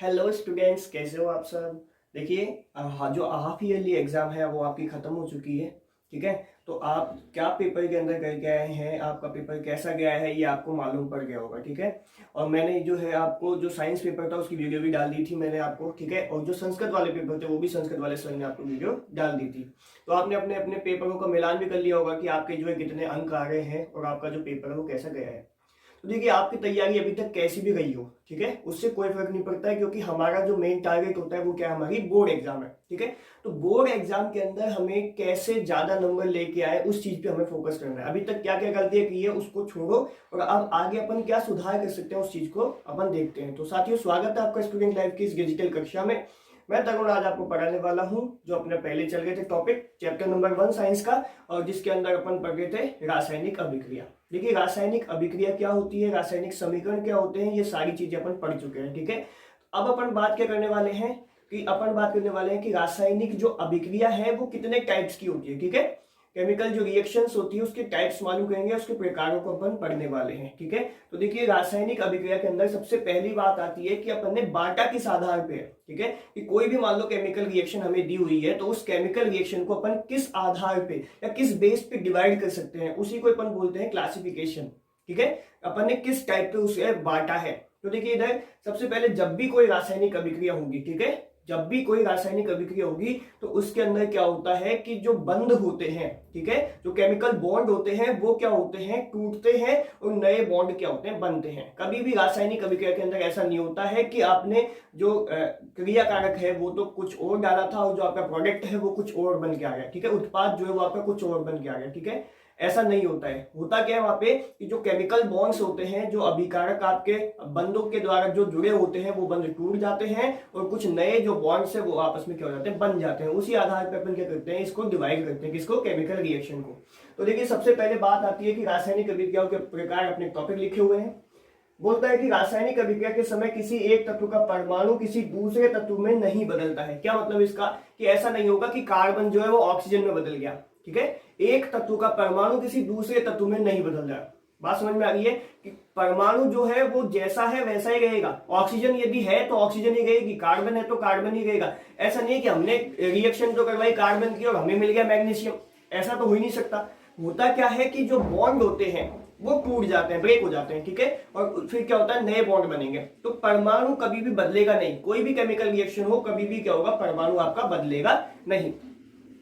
Hello students, कैसे हो आप सब। देखिए, जो हाफ ईयरली एग्जाम है वो आपकी खत्म हो चुकी है। ठीक है, तो आप क्या पेपर के अंदर करके आए हैं, आपका पेपर कैसा गया है, ये आपको मालूम पड़ गया होगा। ठीक है, और मैंने जो है आपको जो साइंस पेपर था उसकी वीडियो भी डाल दी थी मैंने आपको। ठीक है, और जो संस्कृत वाले पेपर थे वो भी संस्कृत वाले सर ने आपको वीडियो डाल दी थी। तो आपने अपने अपने पेपरों का मिलान भी कर लिया होगा कि आपके जो है कितने अंक आ रहे हैं और आपका जो पेपर है वो कैसा गया है। तो देखिए, आपकी तैयारी अभी तक कैसी भी गई हो, ठीक है, उससे कोई फर्क नहीं पड़ता है, क्योंकि हमारा जो मेन टारगेट होता है वो क्या है, हमारी बोर्ड एग्जाम है। ठीक है, तो बोर्ड एग्जाम के अंदर हमें कैसे ज्यादा नंबर लेके आए उस चीज पे हमें फोकस करना है। अभी तक क्या क्या गलतियां की है उसको छोड़ो, और अब आगे अपन क्या सुधार कर सकते हैं उस चीज को अपन देखते हैं। तो साथियों, स्वागत है आपका स्टूडेंट लाइफ की इस डिजिटल कक्षा में। मैं तरुण आज आपको पढ़ाने वाला हूं जो अपने पहले चल गए थे टॉपिक चैप्टर नंबर 1 साइंस का, और जिसके अंदर अपन पढ़ रहे थे रासायनिक अभिक्रिया। देखिए, रासायनिक अभिक्रिया क्या होती है, रासायनिक समीकरण क्या होते हैं, ये सारी चीजें अपन पढ़ चुके हैं। ठीक है, अब अपन बात क्या करने वाले हैं कि अपन बात करने वाले हैं कि रासायनिक जो अभिक्रिया है वो कितने टाइप्स की होती है। ठीक है, केमिकल जो रिएक्शंस होती है उसके टाइप्स मालूम करेंगे, उसके प्रकारों को अपन पढ़ने वाले हैं। ठीक है, तो देखिए, रासायनिक अभिक्रिया के अंदर सबसे पहली बात आती है कि अपन ने बांटा किस आधार पे है। ठीक है, कि कोई भी मान लो केमिकल रिएक्शन हमें दी हुई है, तो उस केमिकल रिएक्शन को अपन किस आधार पे या किस बेस पे डिवाइड कर सकते हैं, उसी को अपन बोलते हैं क्लासिफिकेशन। ठीक है, अपन ने किस टाइप पे उसे बांटा है। तो देखिए, इधर सबसे पहले जब भी कोई रासायनिक अभिक्रिया होगी, ठीक है, जब भी कोई रासायनिक अभिक्रिया होगी तो उसके अंदर क्या होता है कि जो बंध होते हैं, ठीक है, जो केमिकल बॉन्ड होते हैं वो क्या होते हैं, टूटते हैं, और नए बॉन्ड क्या होते हैं, बनते हैं। कभी भी रासायनिक अभिक्रिया के अंदर ऐसा नहीं होता है कि आपने जो क्रिया कारक है वो तो कुछ और डाला था और जो आपका प्रोडक्ट है वो कुछ और बन के आ गया। ठीक है, उत्पाद जो है वो आपका कुछ और बन के आ गया। ठीक है, ऐसा नहीं होता है। होता क्या है वहां पे कि जो केमिकल बॉन्ड्स होते हैं, जो अभिकारक आपके बंधों के द्वारा जो जुड़े होते हैं वो बंध टूट जाते हैं, और कुछ नए जो बॉन्ड्स है वो आपस में क्या हो जाते हैं, बन जाते हैं। उसी आधार पर अपन क्या करते हैं, इसको डिवाइड करते हैं, किसको, केमिकल रिएक्शन को। तो देखिए, सबसे पहले बात आती है कि रासायनिक अभिक्रियाओं के प्रकार अपने टॉपिक लिखे हुए हैं। बोलता है कि रासायनिक अभिक्रिया के समय किसी एक तत्व का परमाणु किसी दूसरे तत्व में नहीं बदलता है। क्या मतलब इसका, कि ऐसा नहीं होगा कि कार्बन जो है वो ऑक्सीजन में बदल गया। ठीक है, एक तत्व का परमाणु किसी दूसरे तत्व में नहीं बदल रहा। बात समझ में आ रही है कि परमाणु जो है वो जैसा है वैसा ही रहेगा। ऑक्सीजन यदि है तो ऑक्सीजन ही रहेगी, कार्बन है तो कार्बन ही रहेगा। ऐसा नहीं है कि हमने रिएक्शन तो करवाई कार्बन की और हमें मिल गया मैग्नीशियम, ऐसा तो हो ही नहीं सकता। होता क्या है कि जो बॉन्ड होते हैं वो टूट जाते हैं, ब्रेक हो जाते हैं। ठीक है, और फिर क्या होता है, नए बॉन्ड बनेंगे। तो परमाणु कभी भी बदलेगा नहीं, कोई भी केमिकल रिएक्शन हो कभी भी क्या होगा, परमाणु आपका बदलेगा नहीं।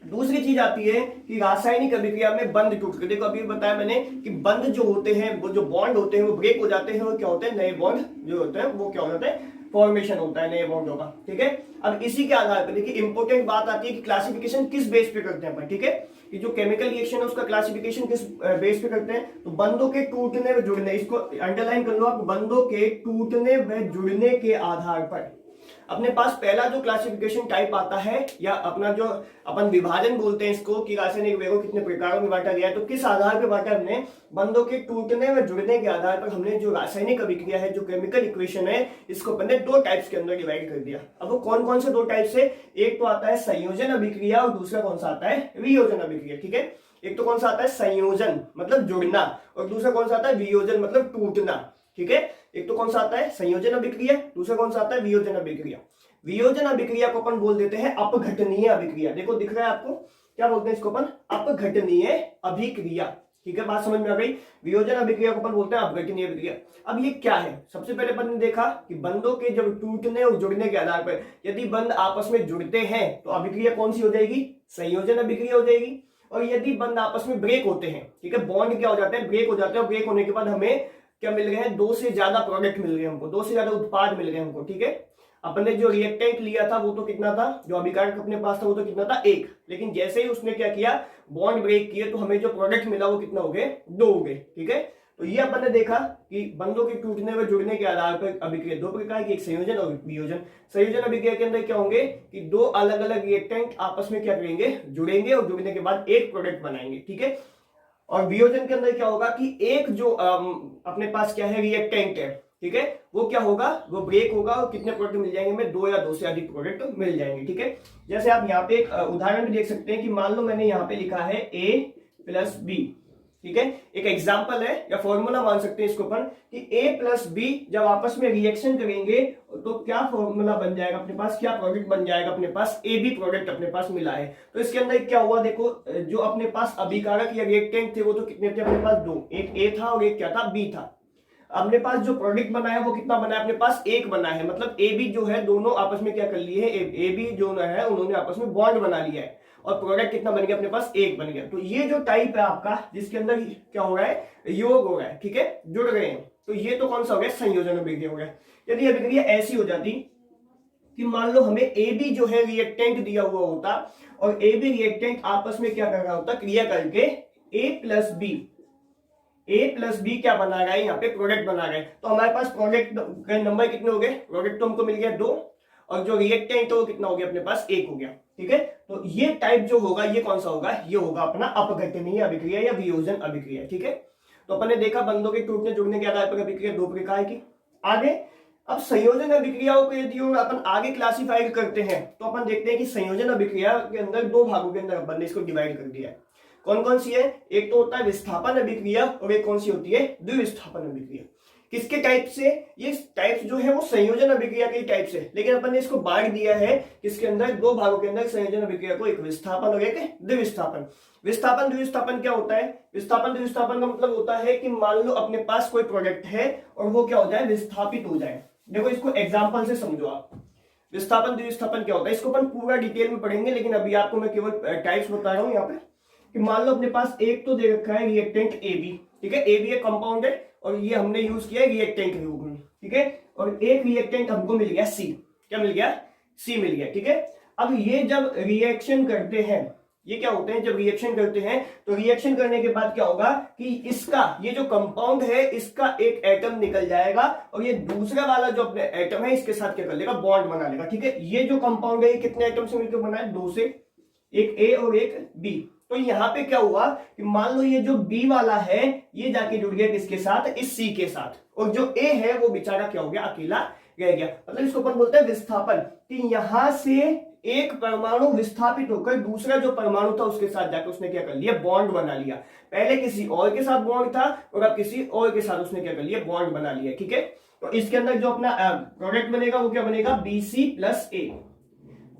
दूसरी चीज आती है कि रासायनिक अभिक्रिया में बंध टूट कर, देखो अभी बताया मैंने कि बंध जो होते हैं, वो जो बॉन्ड होते हैं वो ब्रेक हो जाते हैं, और क्या होते हैं, नए बॉन्ड जो होते हैं वो क्या हो जाते हैं, फॉर्मेशन होता है नए बॉन्डों का। ठीक है, अब इसी के आधार पर देखिए इंपॉर्टेंट बात आती है कि क्लासिफिकेशन किस बेस पे करते हैं अपन। ठीक है, कि जो केमिकल रिएक्शन है उसका क्लासिफिकेशन किस बेस पे करते हैं, तो बंधों के टूटने व जुड़ने, इसको अंडरलाइन कर लो आप, बंधों के टूटने व जुड़ने के आधार पर अपने पास पहला जो क्लासिफिकेशन टाइप आता है, या अपना जो अपन विभाजन बोलते हैं इसको, कि रासायनिक वेगों कितने प्रकारों में बांटा गया है, तो किस आधार पर बांटा हमने, बंधों के टूटने व जुड़ने के आधार पर हमने जो रासायनिक अभिक्रिया है, जो केमिकल इक्वेशन है, इसको अपन ने दो टाइप्स के अंदर डिवाइड कर दिया। अब वो कौन कौन से दो टाइप्स है, एक तो आता है संयोजन अभिक्रिया और दूसरा कौन सा आता है, वियोजन अभिक्रिया। ठीक है, एक तो कौन सा आता है संयोजन मतलब जुड़ना, और दूसरा कौन सा आता है वियोजन मतलब टूटना। ठीक है, एक तो कौन सा आता है संयोजन अभिक्रिया, दूसरा कौन सा आता है वियोजन अभिक्रिया। वियोजन अभिक्रिया को अपन बोल देते हैं अपघटनीय अभिक्रिया। देखो दिख रहा है आपको, क्या बोलते हैं इसको अपन, अपघटनीय अभिक्रिया। ठीक है, बात समझ में आ गई। वियोजन अभिक्रिया को अपन बोलते हैं अपघटनीय अभिक्रिया। अब ये क्या है, सबसे पहले अपन ने देखा कि बंधों के जब टूटने और जुड़ने के आधार पर यदि बंध आपस में जुड़ते हैं तो अभिक्रिया कौन सी हो जाएगी, संयोजन अभिक्रिया हो जाएगी। और यदि बंध आपस में ब्रेक होते हैं, ठीक है, बॉन्ड क्या हो जाते हैं, ब्रेक हो जाते हैं, और ब्रेक होने के बाद हमें क्या मिल गए हैं, दो से ज्यादा प्रोडक्ट मिल गए हमको, दो से ज्यादा उत्पाद मिल गए हमको। ठीक है, अपने जो रिएक्टेंट लिया था वो तो कितना था, जो अभिकारक अपने पास था वो तो कितना था, एक, लेकिन जैसे ही उसने क्या किया, बॉन्ड ब्रेक किए, तो हमें जो प्रोडक्ट मिला वो कितना हो गए, दो हो गए। ठीक है, तो ये अपन ने देखा कि बंधों के टूटने व जुड़ने के आधार पर अभिक्रिया दो प्रकार की, एक संयोजन और वियोजन। संयोजन अभिक्रिया के अंदर क्या होंगे कि दो अलग अलग रिएक्टेंट आपस में क्या करेंगे, जुड़ेंगे, और जुड़ने के बाद एक प्रोडक्ट बनाएंगे। ठीक है, और वियोजन के अंदर क्या होगा कि एक जो अपने पास क्या है, रिएक्टेंट है, ठीक है, वो क्या होगा, वो ब्रेक होगा, और कितने प्रोडक्ट मिल जाएंगे, हमें दो या दो से अधिक प्रोडक्ट मिल जाएंगे। ठीक है, जैसे आप यहाँ पे एक उदाहरण भी देख सकते हैं कि मान लो मैंने यहाँ पे लिखा है A + B। ठीक है, एक एग्जाम्पल है या फॉर्मूला मान सकते हैं इसको अपन कि A प्लस बी जब आपस में रिएक्शन करेंगे तो क्या फॉर्मूला बन जाएगा अपने पास, क्या प्रोडक्ट बन जाएगा अपने पास, ए बी प्रोडक्ट अपने पास मिला है। तो इसके अंदर क्या हुआ देखो, जो अपने पास अभिकारक या रिएक्टेंट थे वो तो कितने थे अपने पास, दो, एक ए था और एक क्या था, बी था। अपने पास जो प्रोडक्ट बना है वो कितना बना है अपने पास, एक बना है, मतलब ए बी जो है दोनों आपस में क्या कर लिए है, ए बी जो है उन्होंने आपस में बॉन्ड बना लिया है और प्रोडक्ट कितना बन गया अपने पास, एक बन गया। तो ये जो टाइप है आपका जिसके अंदर क्या हो रहा है, योग हो रहा है, ठीक है, जुड़ गए हैं, तो ये तो कौन सा हो गया, संयोजन अभिक्रिया हो गया। यदि अभिक्रिया ऐसी हो जाती कि मान लो हमें ए बी जो है रिएक्टेंट दिया हुआ होता और ए बी रिएक्टेंट आपस में क्या कर रहा होता, क्रिया करके ए प्लस बी क्या बना रहा है, यहाँ पे प्रोडक्ट बना रहे हैं, तो हमारे पास प्रोडक्ट के नंबर कितने हो गए, प्रोडक्ट तो हमको मिल गया 2 और जो रिएक्टेंट है वो कितना हो गया अपने पास, 1 हो गया, ठीक है। तो ये टाइप जो होगा ये कौन सा होगा, ये होगा अपना अपघटनीय अभिक्रिया या वियोजन अभिक्रिया, ठीक है। तो अपन ने देखा बंधों के टूटने जुड़ने के आधार पर अभिक्रिया 2 प्रकार की। आगे अब संयोजन अभिक्रियाओं को यदि अपन आगे क्लासिफाई करते हैं तो अपन देखते हैं कि संयोजन अभिक्रिया के अंदर 2 भागों के अंदर अपन ने इसको डिवाइड कर दिया है। कौन कौन सी है, एक तो होता है विस्थापन अभिक्रिया और एक कौन सी होती है, द्विविस्थापन अभिक्रिया। किसके टाइप से, ये टाइप्स जो है वो संयोजन अभिक्रिया के टाइप से, लेकिन अपन ने इसको बांट दिया है किसके अंदर, 2 भागों के अंदर संयोजन अभिक्रिया को, एक विस्थापन और एक द्विविस्थापन। विस्थापन द्विविस्थापन क्या होता है, विस्थापन द्विविस्थापन का मतलब होता है कि मान लो अपने पास कोई प्रोडक्ट है और वो क्या हो जाए, विस्थापित हो जाए। देखो इसको एग्जाम्पल से समझो आप, विस्थापन द्विविस्थापन क्या होता है, इसको अपन पूरा डिटेल में पढ़ेंगे, लेकिन अभी आपको मैं केवल टाइप्स बता रहा हूँ यहाँ पे कि मान लो अपने पास एक तो दे रखा है रिएक्टेंट ए बी, ठीक है, ए बी एक कंपाउंड है और ये हमने यूज किया है रिएक्टेंट के रूप में, ठीक है, और एक रिएक्टेंट हमको मिल गया सी, क्या मिल गया, सी मिल गया, ठीक है। अब ये जब रिएक्शन करते हैं, ये क्या होते हैं, जब रिएक्शन करते हैं तो रिएक्शन करने के बाद क्या होगा कि इसका ये जो कंपाउंड है इसका एक एटम निकल जाएगा और ये दूसरा वाला जो अपने एटम है इसके साथ क्या कर लेगा, बॉन्ड बना लेगा, ठीक है। ये जो कंपाउंड है ये कितने एटम से मिलकर बना है, 2 से, एक ए और एक बी। तो यहाँ पे क्या हुआ कि मान लो ये जो बी वाला है ये जाके जुड़ गया किसके साथ, इस सी के साथ, और जो ए है वो बेचारा क्या हो गया, अकेला रह गया। मतलब इसको अपन बोलते हैं विस्थापन, कि यहां से एक परमाणु विस्थापित होकर दूसरा जो परमाणु था उसके साथ जाकर उसने क्या कर लिया, बॉन्ड बना लिया। पहले किसी और के साथ बॉन्ड था और अब किसी और के साथ उसने क्या कर लिया, बॉन्ड बना लिया, ठीक है। तो इसके अंदर जो अपना प्रोडक्ट बनेगा वो क्या बनेगा, बी सी प्लस ए।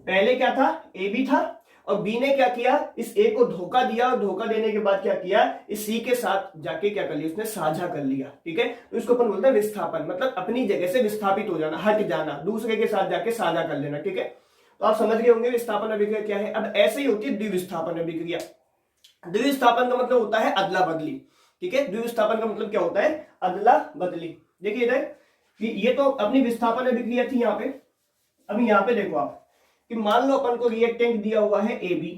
पहले क्या था, ए बी था और बी ने क्या किया, इस ए को धोखा दिया और धोखा देने के बाद क्या किया, इस सी के साथ जाके क्या कर लिया, उसने साझा कर लिया, ठीक है। तो इसको अपन बोलते हैं विस्थापन, मतलब अपनी जगह से विस्थापित हो जाना, हट जाना, दूसरे के साथ जाके साझा कर लेना, ठीक है। तो आप समझ गए होंगे विस्थापन अभिक्रिया क्या है। अब ऐसे ही होती है द्विविस्थापन अभिक्रिया। द्विविस्थापन का मतलब होता है अदला बदली, ठीक है। द्विविस्थापन का मतलब क्या होता है, अदला बदली। देखिए इधर ये तो अपनी विस्थापन अभिक्रिया थी यहाँ पे। अभी यहाँ पे देखो आप कि मान लो अपन को रिएक्टेंट दिया हुआ है ए बी,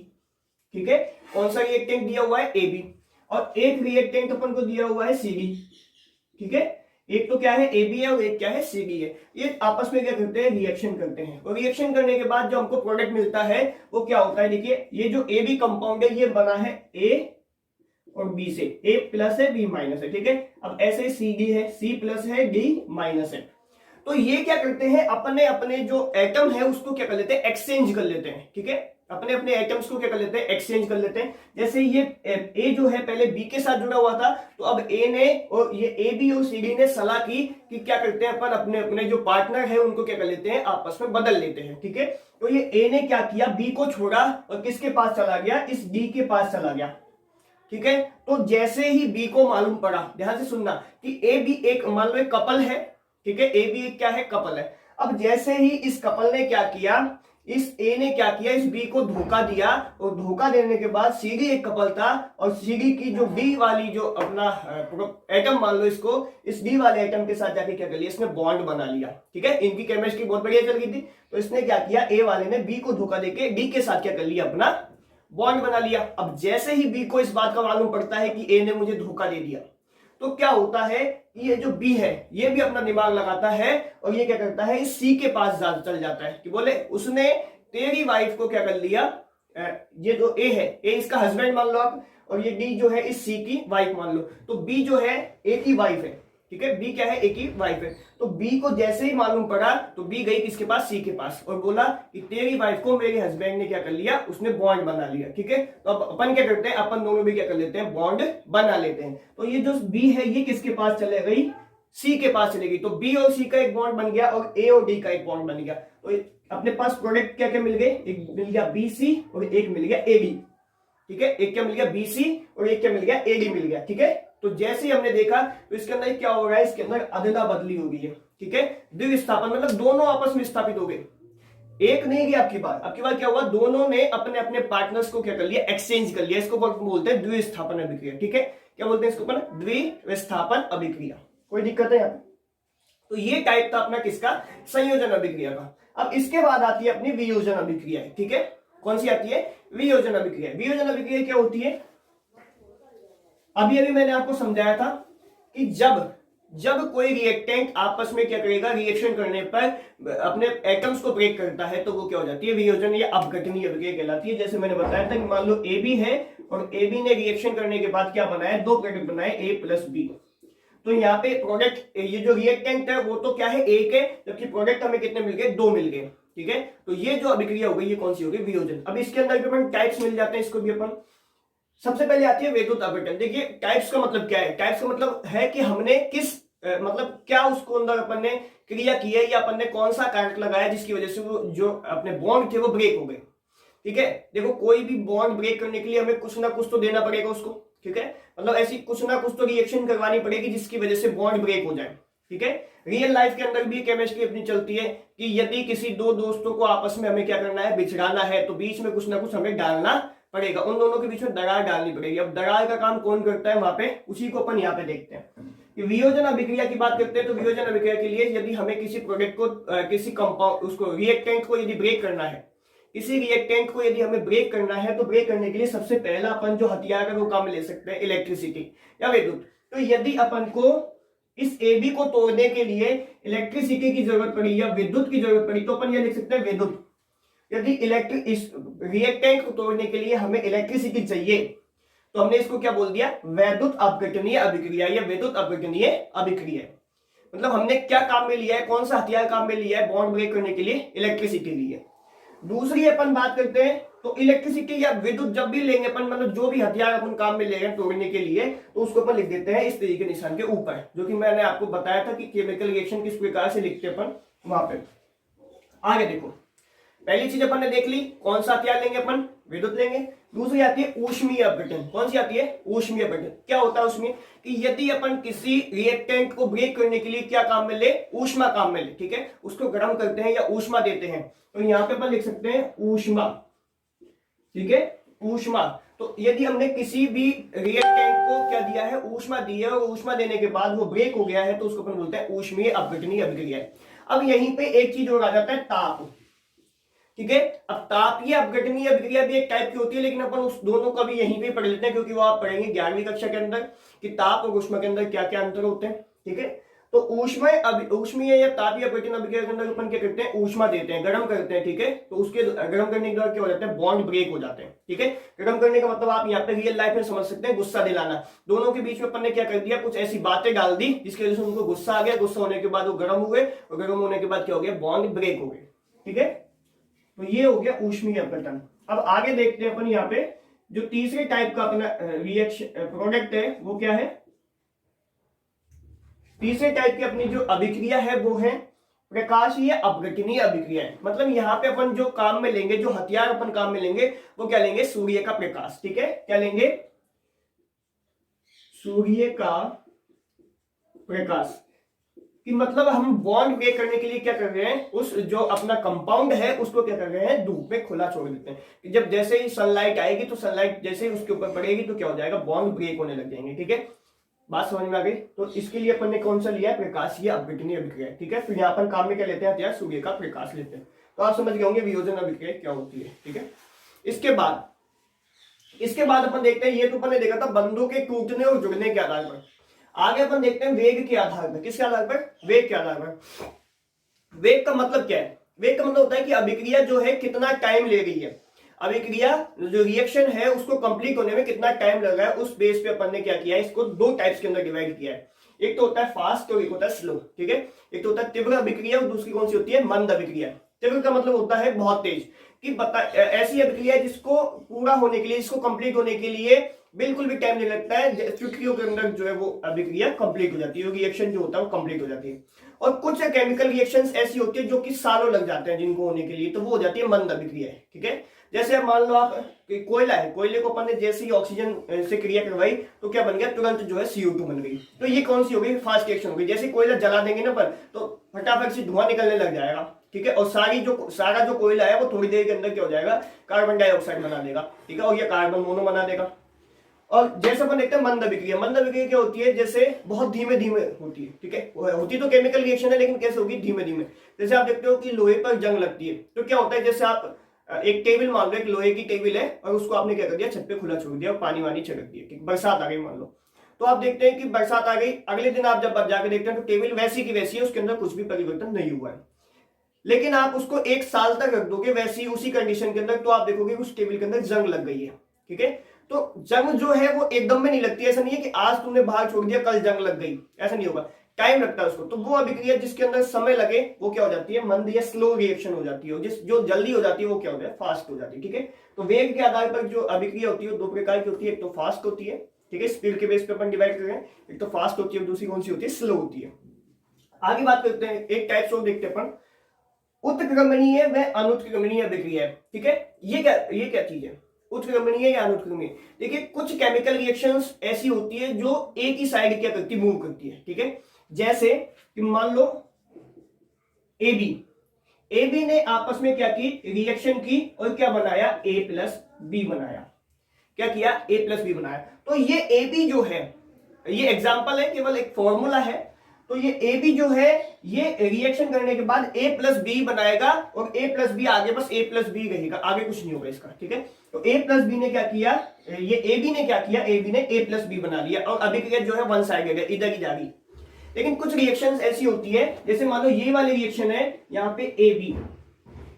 ठीक है, कौन सा रिएक्टेंट दिया हुआ है, ए बी, और एक रिएक्टेंट अपन को दिया हुआ है सी डी, ठीक है। एक तो क्या है, ए बी है और एक क्या है, सी डी है। ये आपस में क्या करते हैं, रिएक्शन करते हैं, और रिएक्शन करने के बाद जो हमको प्रोडक्ट मिलता है वो क्या होता है, देखिए ये जो ए बी कंपाउंड है ये बना है ए और बी से, ए प्लस है बी माइनस है, ठीक है। अब ऐसे सी डी है, सी प्लस है डी माइनस है। तो ये क्या करते हैं, अपने अपने जो एटम है उसको क्या कर लेते हैं, एक्सचेंज कर लेते हैं, ठीक है। अपने अपने एटम्स को क्या कर लेते हैं, एक्सचेंज कर लेते हैं। जैसे ये ए जो है पहले बी के साथ जुड़ा हुआ था, तो अब ए ने और ये ए बी और सी डी ने सलाह की कि क्या करते हैं अपन अपने अपने जो पार्टनर है उनको क्या कर लेते हैं, आपस में बदल लेते हैं, ठीक है। तो ये ए ने क्या किया, बी को छोड़ा और किसके पास चला गया, इस डी के पास चला गया, ठीक है। तो जैसे ही बी को मालूम पड़ा, ध्यान से सुनना, कि ए बी एक मान लो एक कपल है, ठीक है, ए बी एक क्या है, कपल है। अब जैसे ही इस कपल ने क्या किया, इस ए ने क्या किया, इस बी को धोखा दिया, और धोखा देने के बाद सी डी एक कपल था और सी डी की जो डी वाली जो अपना एटम मान लो इसको, इस डी वाले एटम के साथ जाके क्या कर लिया, इसने बॉन्ड बना लिया, ठीक है। इनकी केमिस्ट्री बहुत बढ़िया चल गई थी, तो इसने क्या किया, ए वाले ने बी को धोखा देके डी के साथ क्या कर लिया, अपना बॉन्ड बना लिया। अब जैसे ही बी को इस बात का मालूम पड़ता है कि ए ने मुझे धोखा दे दिया, तो क्या होता है, ये जो बी है ये भी अपना दिमाग लगाता है और ये क्या करता है, इस सी के पास चल जाता है कि बोले उसने तेरी वाइफ को क्या कर लिया, ये जो ए है, ए इसका हस्बैंड मान लो आप, और ये डी जो है इस सी की वाइफ मान लो। तो बी जो है ए की वाइफ है, ठीक है, बी क्या है, ए की वाइफ है। तो बी को जैसे ही मालूम पड़ा तो बी गई किसके पास, सी के पास, और बोला कि तेरी वाइफ को मेरे हस्बैंड ने क्या कर लिया, उसने बॉन्ड बना लिया। ठीक है, तो अब अपन क्या करते हैं, अपन दोनों भी क्या कर लेते हैं, बॉन्ड बना लेते हैं। तो ये जो बी है ये किसके पास चले गई, सी के पास चलेगी। तो बी और सी का एक बॉन्ड बन गया और ए और डी का एक बॉन्ड बन गया। तो अपने पास प्रोडक्ट क्या क्या मिल गए, एक मिल गया बी सी और एक मिल गया ए डी। ठीक है, एक क्या मिल गया, बी सी और एक क्या मिल गया, ए डी मिल गया। ठीक है, तो जैसे ही हमने देखा तो इसके अंदर क्या हो रहा है, इसके अंदर अदला बदली हो गई है। ठीक है, द्विस्थापन मतलब दोनों आपस में स्थापित हो गए, एक नहीं गया। आपकी बार क्या हुआ, दोनों ने अपने अपने पार्टनर्स को क्या कर लिया, एक्सचेंज कर लिया। इसको बोलते हैं द्विस्थापन अभिक्रिया। ठीक है, क्या बोलते हैं इसको, द्विस्थापन अभिक्रिया। कोई दिक्कत है यहाँ पे? तो ये टाइप था अपना किसका, संयोजन अभिक्रिया का। अब इसके बाद आती है अपनी वियोजन अभिक्रिया। ठीक है, कौन सी आती है, वियोजन अभिक्रिया। वियोजन अभिक्रिया क्या होती है, अभी मैंने आपको समझाया था कि जब कोई रिएक्टेंट आपस में क्या करेगा, रिएक्शन करने पर अपने एटम्स को ब्रेक करता है तो वो क्या हो जाती है, वियोजन या अपघटनीय अभिक्रिया कहलाती है। जैसे मैंने बताया था कि मान लो ए बी है और ए बी ने रिएक्शन करने के बाद क्या बनाया, दो प्रोडक्ट बनाए ए प्लस बी। तो यहाँ पे प्रोडक्ट, ये जो रिएक्टेंट है वो तो क्या है, एक है, जबकि प्रोडक्ट हमें कितने मिल गए, दो मिल गए। ठीक है, तो ये जो अभिक्रिया हो गई ये कौन सी हो गई, वियोजन। अब इसके अंदर भी अपन टाइप्स मिल जाते हैं, इसको भी अपन सबसे पहले आती है वैद्युत अपघटन। देखिए टाइप्स का मतलब क्या है, टाइप्स का मतलब है कि हमने किस मतलब क्या उसको अंदर अपन ने क्रिया की है या अपन ने कौन सा कारक लगाया जिसकी वजह से वो जो अपने बॉन्ड थे वो ब्रेक हो गए। ठीक है, देखो कोई भी बॉन्ड ब्रेक करने के लिए हमें कुछ ना कुछ तो देना पड़ेगा उसको। ठीक है, मतलब ऐसी कुछ ना कुछ तो रिएक्शन करवानी पड़ेगी जिसकी वजह से बॉन्ड ब्रेक हो जाए। ठीक है, रियल लाइफ के अंदर भी केमिस्ट्री अपनी चलती है कि यदि किसी दो दोस्तों को आपस में हमें क्या करना है, बिछड़ाना है, तो बीच में कुछ ना कुछ हमें डालना पड़ेगा, उन दोनों के बीच में दरार डालनी पड़ेगी। अब दरार का काम कौन करता है वहां पे, उसी को अपन यहाँ पे देखते हैं कि वियोजन अभिक्रिया की बात करते हैं। तो वियोजन अभिक्रिया के लिए यदि हमें किसी प्रोडक्ट को किसी कंपाउंड उसको रिएक्टेंट को यदि ब्रेक करना है, किसी रिएक्टेंट को यदि हमें ब्रेक करना है, तो ब्रेक करने के लिए सबसे पहला अपन जो हथियार है वो काम में ले सकते हैं, इलेक्ट्रिसिटी या विद्युत। तो यदि अपन को इस ए बी को तोड़ने के लिए इलेक्ट्रिसिटी की जरूरत पड़ी या विद्युत की जरूरत पड़ी तो अपन ये लिख सकते हैं विद्युत। यदि इस रिएक्टेंट को तोड़ने के लिए हमें इलेक्ट्रिसिटी चाहिए तो हमने इसको क्या बोल दिया, वैद्युत अपघटनीय अभिक्रिया या विद्युत अपघटनीय अभिक्रिया। मतलब हमने क्या काम में लिया है, कौन सा हथियार काम में लिया है बॉन्ड ब्रेक करने के लिए, इलेक्ट्रिसिटी ली है। दूसरी अपन बात करते हैं तो इलेक्ट्रिसिटी या विद्युत जब भी लेंगे अपन, मतलब जो भी हथियार अपन काम में ले रहे हैं तोड़ने के लिए, तो उसको अपन लिख देते हैं इस तरीके निशान के ऊपर, जो कि मैंने आपको बताया था कि केमिकल रिएक्शन किस प्रकार से लिखते हैं अपन वहां पे। आगे देखो, पहली चीज अपन ने देख ली, कौन सा हथियार लेंगे अपन, विद्युत लेंगे। दूसरी आती है ऊष्मीय अपघटन। कौन सी आती है, ऊष्मीय अपघटन। क्या होता है उसमें कि यदि अपन किसी रिएक्टेंट को ब्रेक करने के लिए क्या काम में ले, ऊष्मा काम में ले। ठीक है, उसको गर्म करते हैं या ऊष्मा देते हैं, तो यहाँ पे अपन लिख सकते हैं ऊष्मा। ठीक है, ऊष्मा। तो यदि हमने किसी भी रिएक्टेंट को क्या दिया है, ऊष्मा दी है, और ऊष्मा देने के बाद वो ब्रेक हो गया है तो उसको अपन बोलते हैं ऊष्मीय अपघटनीय अभिक्रिया। अब यहीं पे एक चीज और आ जाता है, ताप। ठीक है, अब तापीय अपघटनीय अभिक्रिया भी एक टाइप की होती है, लेकिन अपन उस दोनों का भी यहीं पे पढ़ लेते हैं क्योंकि वो आप पढ़ेंगे 11वीं कक्षा के अंदर कि ताप और ऊष्मा के अंदर क्या क्या अंतर होते हैं। ठीक है, तो ऊष्मीय या तापीय अपघटन अभिक्रिया के अंदर अपन क्या करते हैं, ऊष्मा देते हैं, गर्म करते हैं। ठीक है, तो उसके गर्म करने के बाद क्या हो जाता है, बॉन्ड ब्रेक हो जाते हैं। ठीक है, गर्म करने का मतलब आप यहाँ पे रियल लाइफ में समझ सकते हैं, गुस्सा दिलाना। दोनों के बीच में अपन ने क्या कर दिया, कुछ ऐसी बातें डाल दी जिसकी वजह से उनको गुस्सा आ गया, गुस्सा होने के बाद वो गर्म हुए और गर्म होने के बाद क्या हो गया, बॉन्ड ब्रेक हो गए। ठीक है, तो ये हो गया ऊष्मीय अपघटन। अब आगे देखते हैं अपन यहाँ पे जो तीसरे टाइप का अपना रिएक्शन प्रोडक्ट है वो क्या है, तीसरे टाइप की अपनी जो अभिक्रिया है वो है प्रकाशीय अपघटनीय अभिक्रिया है। मतलब यहाँ पे अपन जो काम में लेंगे, जो हथियार अपन काम में लेंगे वो क्या लेंगे, सूर्य का प्रकाश। ठीक है, क्या लेंगे, सूर्य का प्रकाश। कि मतलब हम बॉन्ड ब्रेक करने के लिए क्या कर रहे हैं, उस जो अपना कंपाउंड है उसको क्या कर रहे हैं, धूप में खुला छोड़ देते हैं कि जब जैसे ही सनलाइट आएगी तो सनलाइट जैसे ही उसके ऊपर पड़ेगी तो क्या हो जाएगा, बॉन्ड ब्रेक होने लग जाएंगे। ठीक है, बात समझ में आ गई। तो इसके लिए अपन ने कौन सा लिया है, प्रकाशीय अपघटनीय अभिक्रिया। ठीक है, फिर यहाँ अपन काम में क्या लेते हैं, हथियार सूर्य का प्रकाश लेते हैं। तो आप समझ गए होंगे वियोजन अभिक्रिया क्या होती है। ठीक है, इसके बाद अपन देखते हैं, ये तो अपन ने देखा था बंधों के टूटने और जुड़ने के आधार पर। आगे अपन देखते हैं वेग के आधार पर। किसके आधार पर, वेग के आधार पर। वेग का मतलब क्या है, वेग का मतलब होता है कि अभिक्रिया जो है कितना टाइम ले रही है, अभिक्रिया जो रिएक्शन है उसको कंप्लीट होने में कितना टाइम लग रहा है, उस बेस पे अपन ने क्या किया है, इसको दो टाइप्स के अंदर डिवाइड किया है। एक तो होता है फास्ट और एक होता है स्लो, ठीक है। एक तो होता है तीव्र अभिक्रिया और दूसरी कौन सी होती है, मंद अभिक्रिया। तीव्र का मतलब होता है बहुत तेज, कि ऐसी अभिक्रिया जिसको पूरा होने के लिए, इसको कंप्लीट होने के लिए बिल्कुल भी टाइम नहीं लगता है, चुटकियों के अंदर जो है वो अभिक्रिया कंप्लीट हो जाती है, रिएक्शन जो होता है वो कंप्लीट हो जाती है। और कुछ केमिकल रिएक्शंस ऐसी होती है जो कि सालों लग जाते हैं जिनको होने के लिए, तो वो हो जाती है मंद अभिक्रिया, ठीक है। जैसे अब मान लो आप कोयला है, कोयले को अपन ने जैसे ही ऑक्सीजन से क्रिया करवाई तो क्या बन गया, तुरंत जो है CO2 बन गई। तो ये कौन सी हो गई, फास्ट रिएक्शन हो गई। जैसे कोयला जला देंगे ना अपन तो फटाफट से धुआं निकलने लग जाएगा, ठीक है। और सारा जो कोयला है वो थोड़ी देर के अंदर क्या हो जाएगा, कार्बन डाइऑक्साइड बना देगा, ठीक है, और ये कार्बन मोनो बना देगा। और जैसे अपन देखते हैं मंद अभिक्रिया, मंद अभिक्रिया क्या होती है, जैसे बहुत धीमे धीमे होती है, ठीक है। होती तो केमिकल रिएक्शन है लेकिन कैसे होगी, धीमे धीमे। जैसे आप देखते हो कि लोहे पर जंग लगती है तो क्या होता है, जैसे आप एक टेबल मान लो, एक लोहे की टेबल है और उसको आपने क्या कर दिया, छत पे खुला छोड़ दिया और पानी वानी छिड़क दिया, ठीक, बरसात आ गई मान लो, तो आप देखते हैं कि बरसात आ गई, अगले दिन आप जब जाकर देखते हैं तो टेबल वैसी की वैसी है, उसके अंदर कुछ भी परिवर्तन नहीं हुआ है। लेकिन आप उसको 1 साल तक रख दोगे वैसी उसी कंडीशन के अंदर, तो आप देखोगे उस टेबल के अंदर जंग लग गई है, ठीक है। तो जंग जो है वो एकदम में नहीं लगती, ऐसा नहीं है कि आज तुमने बाहर छोड़ दिया कल जंग लग गई, ऐसा नहीं होगा, टाइम लगता है उसको। तो वो अभिक्रिया जिसके अंदर समय लगे वो क्या हो जाती है, मंद या स्लो रिएक्शन हो जाती है। जो जल्दी हो जाती है वो क्या होता है, फास्ट हो जाती है, ठीक है। तो वेग के आधार पर जो अभिक्रिया होती है वो 2 प्रकार की होती है, एक तो फास्ट होती है, ठीक है, स्पीड के बेस पे अपन डिवाइड कर रहे हैं, एक तो फास्ट होती है, दूसरी कौन सी होती है, स्लो होती है। आगे बात करते हैं, एक टाइप्स और देखते हैं अपन, उत्क्रमणीय व अनुत्क्रमणीय अभिक्रिया, ठीक है। ये क्या चीज है, उत्क्रमणीय या अनुत्क्रमणीय। देखिए कुछ केमिकल रिएक्शंस ऐसी होती है जो एक ही साइड क्या करती है, मूव करती है, ठीक है। जैसे कि मान लो AB ने आपस में क्या की, रिएक्शन की और क्या बनाया, A+B बनाया। क्या किया, A+B बनाया। तो ये AB जो है, ये एग्जांपल है, केवल एक फॉर्मूला है। तो ये AB जो है ये रिएक्शन करने के बाद A+B बनाएगा और A+B आगे बस A+B रहेगा, आगे कुछ नहीं होगा इसका, ठीक है। तो A+B ने क्या किया, ये AB ने क्या किया, AB ने A+B बना लिया और अभिक्रिया जो है वन साइडेड है, इधर ही जा रही। लेकिन कुछ रिएक्शंस ऐसी होती है, जैसे मान लो ये वाली रिएक्शन है यहाँ पे AB,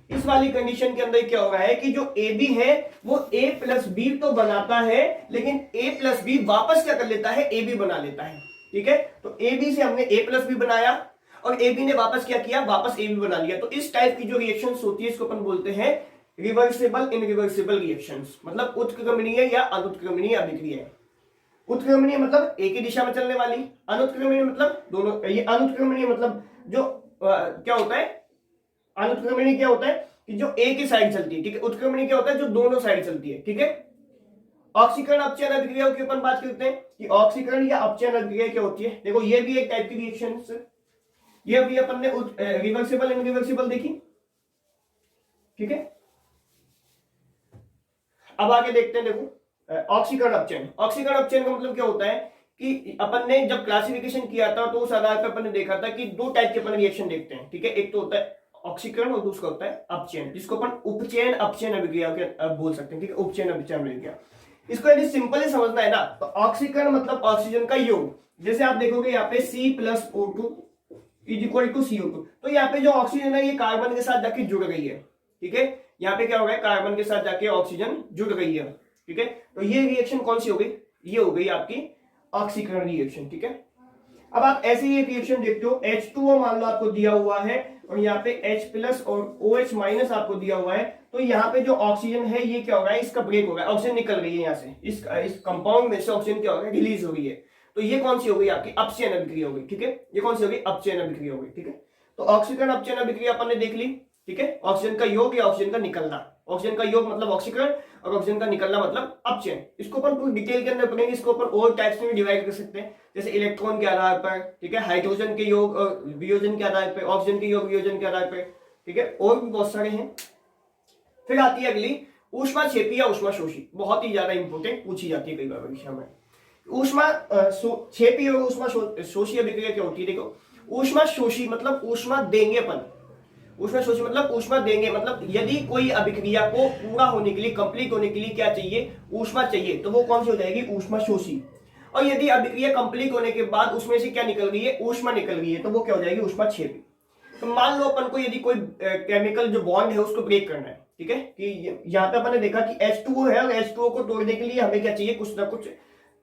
इस वाली कंडीशन के अंदर क्या हो रहा है कि जो AB है वो A+B तो बनाता है लेकिन A+B वापस क्या कर लेता है, AB बना लेता है, ठीक है। तो AB से हमने A+B बनाया और AB ने वापस क्या किया, वापस AB बना लिया। तो इस टाइप की जो रिएक्शंस होती है इसको अपन बोलते हैं रिवर्सिबल इनरिवर्सिबल रिएक्शंस, मतलब उत्क्रमणीय या अनुत्क्रमणीय अभिक्रिया। उत्क्रमणीय मतलब एक ही दिशा में चलने वाली, अनुत्क्रमणीय मतलब दोनों, ये अनुत्क्रमणीय मतलब जो क्या होता है, अनुत्क्रमणीय क्या होता है कि जो एक ही साइड चलती है, ठीक है। उत्क्रमणीय क्या होता है जो दोनों साइड चलती है, ठीक है। ऑक्सीकरण अपचयन अभिक्रिया की अपन बात करते हैं कि ऑक्सीकरण या अपचयन अभिक्रिया क्या होती है। देखो ये भी एक टाइप की रिएक्शन, ये भी अपन ने रिवर्सिबल इनरिवर्सिबल देखी, ठीक है। अब आगे देखते हैं, देखो ऑक्सीकरण अपचयन। ऑक्सीकरण अपचयन का मतलब क्या होता है कि अपन ने जब क्लासिफिकेशन किया था तो उस आधार पर अपन ने देखा था कि 2 टाइप के अपन रिएक्शन देखते हैं, ठीक है। एक तो होता है ऑक्सीकरण और दूसरा होता है अपचयन, जिसको अपन उपचयन अपचयन अभिक्रिया बोल सकते हैं, ठीक है, उपचयन अपचयन अभिक्रिया। इसको यदि सिंपली समझना है ना तो ऑक्सीकरण मतलब ऑक्सीजन का योग। जैसे आप देखोगे यहाँ पे C+O2 = CO2, तो यहाँ पे जो ऑक्सीजन है ये कार्बन के साथ जाके जुड़ गई है, ठीक है। यहाँ पे क्या हो गया, कार्बन के साथ जाके ऑक्सीजन जुड़ गई है, ठीक है। तो ये रिएक्शन कौन सी हो गई, ये हो गई आपकी ऑक्सीकरण रिएक्शन, ठीक है। अब आप ऐसे ही एक रिएक्शन देखते हो, H2O मान लो आपको दिया हुआ है और यहाँ पे H+ और OH- आपको दिया हुआ है, तो यहाँ पे जो ऑक्सीजन है ये क्या हो रहा है, इसका ब्रेक हो रहा है, ऑक्सीजन निकल गई है यहाँ से, इस कंपाउंड में से ऑक्सीजन क्या हो रहा है, रिलीज हो रही है। तो ये कौन सी हो गई आपकी अपचयन अभिक्रिया हो गई, ठीक है। ये कौन सी हो गई, अपचयन अभिक्रिया हो गई, ठीक है। तो ऑक्सीकरण अपचयन अभिक्रिया अपन ने देख ली, ठीक है। ऑक्सीजन का योग या ऑक्सीजन का निकलना, ऑक्सीजन का योग मतलब ऑक्सीकरण और ऑक्सीजन का निकलना मतलब अपचयन। इसको अपन पूरी डिटेल के अंदर पढ़ेंगे, इसको अपन और टाइप्स में डिवाइड कर सकते हैं, जैसे इलेक्ट्रॉन के आधार पर, ठीक है, हाइड्रोजन के योग और वियोजन के आधार पर, ऑक्सीजन के योग वियोजन के आधार पर, ठीक है, और भी बहुत सारे हैं। फिर आती है अगली ऊष्माक्षेपी या ऊष्माशोषी, बहुत ही ज्यादा इंपॉर्टेंट पूछी जाती है कई बार परीक्षा में। ऊष्माक्षेपी और ऊष्माशोषी अभिक्रिया क्या होती है, देखो ऊष्माशोषी मतलब ऊष्मा देंगे अपन, ऊष्माशोषी मतलब ऊष्मा देंगे, मतलब यदि कोई अभिक्रिया को पूरा होने के लिए, कंप्लीट होने के लिए क्या चाहिए, ऊष्मा चाहिए, तो वो कौन सी हो जाएगी, ऊष्माशोषी। और यदि अभिक्रिया कंप्लीट होने के बाद उसमें से क्या निकल गई है, ऊष्मा निकल गई है, तो वो क्या हो जाएगी, ऊष्माक्षेपी। तो मान लो अपन को यदि कोई केमिकल जो बॉन्ड है उसको ब्रेक करना है, ठीक है, कि यहाँ पे अपन ने देखा कि H2O है और H2O को तोड़ने के लिए हमें क्या चाहिए, कुछ ना कुछ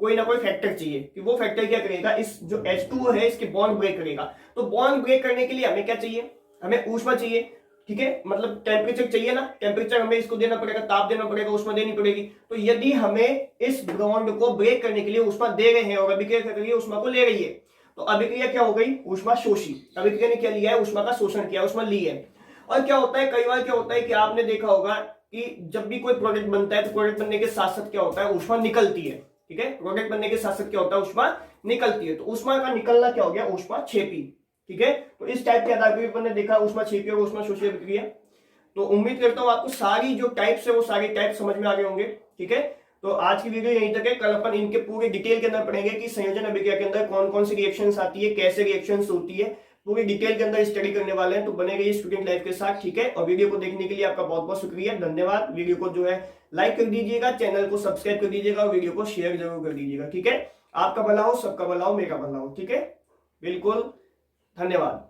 कोई ना कोई फैक्टर चाहिए कि वो फैक्टर क्या करेगा, इस जो H2O है इसके बॉन्ड ब्रेक करेगा। तो बॉन्ड ब्रेक करने के लिए हमें क्या चाहिए, हमें ऊष्मा चाहिए, ठीक है, मतलब टेम्परेचर चाहिए ना, टेम्परेचर हमें इसको देना पड़ेगा, ताप देना पड़ेगा, ऊष्मा देनी पड़ेगी। तो यदि हमें इस बॉन्ड को ब्रेक करने के लिए ऊष्मा दे रहे हैं और अभिक्रिया कर रही है ऊष्मा को ले रही है, तो अभिक्रिया क्या हो गई, ऊष्मा शोषी, अभिक्रिया ने क्या लिया है, ऊष्मा का शोषण किया, ऊष्मा ली है। और क्या होता है, कई बार क्या होता है कि आपने देखा होगा कि जब भी कोई प्रोडक्ट बनता है तो प्रोडक्ट बनने के साथ साथ क्या होता है, ऊष्मा निकलती है, ठीक है, प्रोडक्ट बनने के साथ साथ क्या होता है, ऊष्मा निकलती है। तो ऊष्मा का निकलना क्या हो गया, ऊष्मा क्षेपी, ठीक है। तो इस टाइप के आधार पर हमने देखा ऊष्मा क्षेपी और ऊष्मा शोषी अभिक्रिया। तो उम्मीद करता हूं आपको सारी जो टाइप्स है वो सारे टाइप समझ में आ गए होंगे, ठीक है। तो आज की वीडियो यहीं तक है, कल अपन इनके पूरे डिटेल के अंदर पढ़ेंगे कि संयोजन अभिक्रिया के अंदर कौन कौन सी रिएक्शंस आती है, कैसे रिएक्शंस होती है, पूरी डिटेल के अंदर स्टडी करने वाले हैं। तो बने रहिए स्टूडेंट लाइफ के साथ, ठीक है। और वीडियो को देखने के लिए आपका बहुत बहुत शुक्रिया, धन्यवाद। वीडियो को जो है लाइक कर दीजिएगा, चैनल को सब्सक्राइब कर दीजिएगा और वीडियो को शेयर जरूर कर दीजिएगा, ठीक है। आपका भला हो, सबका भला हो, मेरा भला हो, ठीक है, बिल्कुल, धन्यवाद।